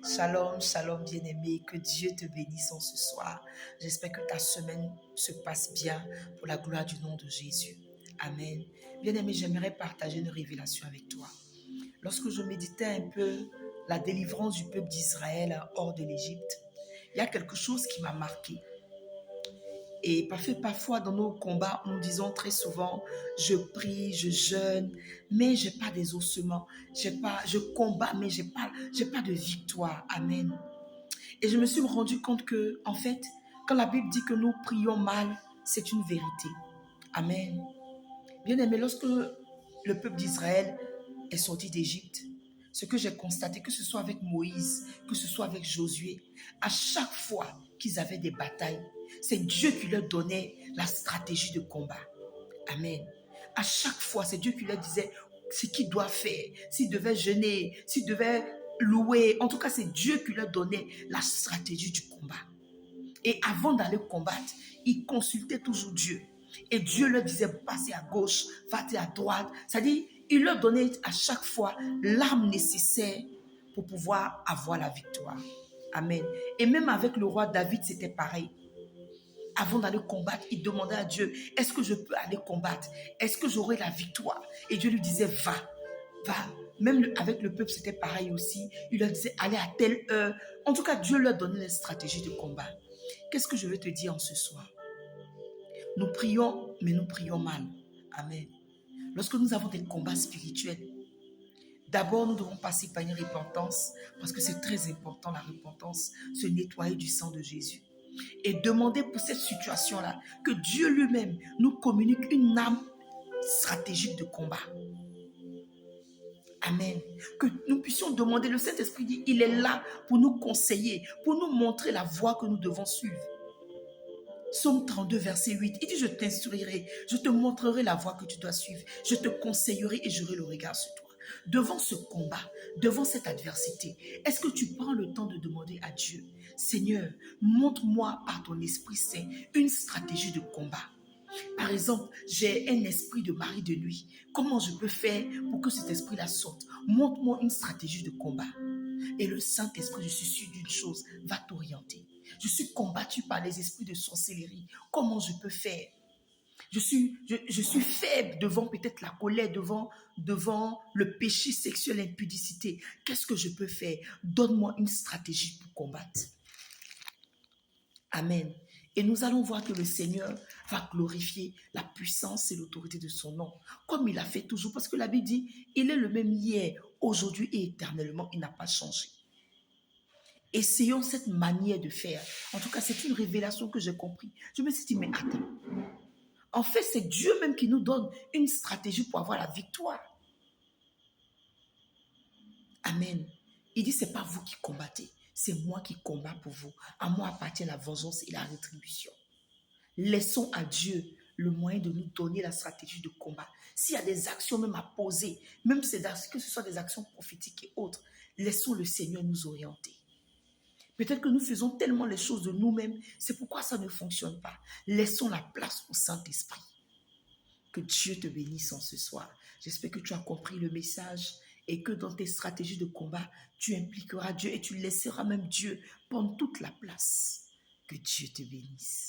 Shalom, shalom bien-aimé, que Dieu te bénisse en ce soir. J'espère que ta semaine se passe bien pour la gloire du nom de Jésus. Amen. Bien-aimé, j'aimerais partager une révélation avec toi. Lorsque je méditais un peu la délivrance du peuple d'Israël hors de l'Égypte, il y a quelque chose qui m'a marqué. Et parfois dans nos combats, nous disons très souvent, je prie, je jeûne, mais je n'ai pas d'exaucement. Je combats, mais je n'ai pas de victoire. Amen. Et je me suis rendu compte que, en fait, quand la Bible dit que nous prions mal, c'est une vérité. Amen. Bien aimé, lorsque le peuple d'Israël est sorti d'Égypte, ce que j'ai constaté, que ce soit avec Moïse, que ce soit avec Josué, à chaque fois qu'ils avaient des batailles, c'est Dieu qui leur donnait la stratégie de combat. Amen. À chaque fois, c'est Dieu qui leur disait ce qu'ils doivent faire, s'ils devaient jeûner, s'ils devaient louer. En tout cas, c'est Dieu qui leur donnait la stratégie du combat. Et avant d'aller combattre, ils consultaient toujours Dieu. Et Dieu leur disait, passez à gauche, passez à droite. C'est-à-dire, il leur donnait à chaque fois l'arme nécessaire pour pouvoir avoir la victoire. Amen. Et même avec le roi David, c'était pareil. Avant d'aller combattre, il demandait à Dieu, est-ce que je peux aller combattre? Est-ce que j'aurai la victoire? Et Dieu lui disait, va, va. Même avec le peuple, c'était pareil aussi. Il leur disait, allez à telle heure. En tout cas, Dieu leur donnait les stratégies de combat. Qu'est-ce que je veux te dire en ce soir? Nous prions, mais nous prions mal. Amen. Lorsque nous avons des combats spirituels, d'abord nous devons passer par une repentance, parce que c'est très important la repentance, se nettoyer du sang de Jésus. Et demander pour cette situation-là que Dieu lui-même nous communique une âme stratégique de combat. Amen. Que nous puissions demander, le Saint-Esprit dit, il est là pour nous conseiller, pour nous montrer la voie que nous devons suivre. Psaume 32, verset 8, il dit, je t'instruirai, je te montrerai la voie que tu dois suivre, je te conseillerai et j'aurai le regard sur toi. Devant ce combat, devant cette adversité, est-ce que tu prends le temps de demander à Dieu, Seigneur, montre-moi par ton Esprit Saint une stratégie de combat. Par exemple, j'ai un esprit de mari de nuit. Comment je peux faire pour que cet esprit-là sorte? Montre-moi une stratégie de combat. Et le Saint-Esprit, je suis sûr d'une chose, va t'orienter. Je suis combattu par les esprits de sorcellerie. Comment je peux faire? Je suis faible devant peut-être la colère, devant le péché sexuel, l'impudicité. Qu'est-ce que je peux faire? Donne-moi une stratégie pour combattre. Amen. Et nous allons voir que le Seigneur va glorifier la puissance et l'autorité de son nom, comme il a fait toujours, parce que la Bible dit, il est le même hier, aujourd'hui et éternellement, il n'a pas changé. Essayons cette manière de faire. En tout cas, c'est une révélation que j'ai compris. Je me suis dit, mais attends, en fait, c'est Dieu même qui nous donne une stratégie pour avoir la victoire. Amen. Il dit, c'est pas vous qui combattez, c'est moi qui combats pour vous. À moi appartient la vengeance et la rétribution. Laissons à Dieu le moyen de nous donner la stratégie de combat. S'il y a des actions même à poser, même que ce soit des actions prophétiques et autres, laissons le Seigneur nous orienter. Peut-être que nous faisons tellement les choses de nous-mêmes, c'est pourquoi ça ne fonctionne pas. Laissons la place au Saint-Esprit. Que Dieu te bénisse en ce soir. J'espère que tu as compris le message et que dans tes stratégies de combat, tu impliqueras Dieu et tu laisseras même Dieu prendre toute la place. Que Dieu te bénisse.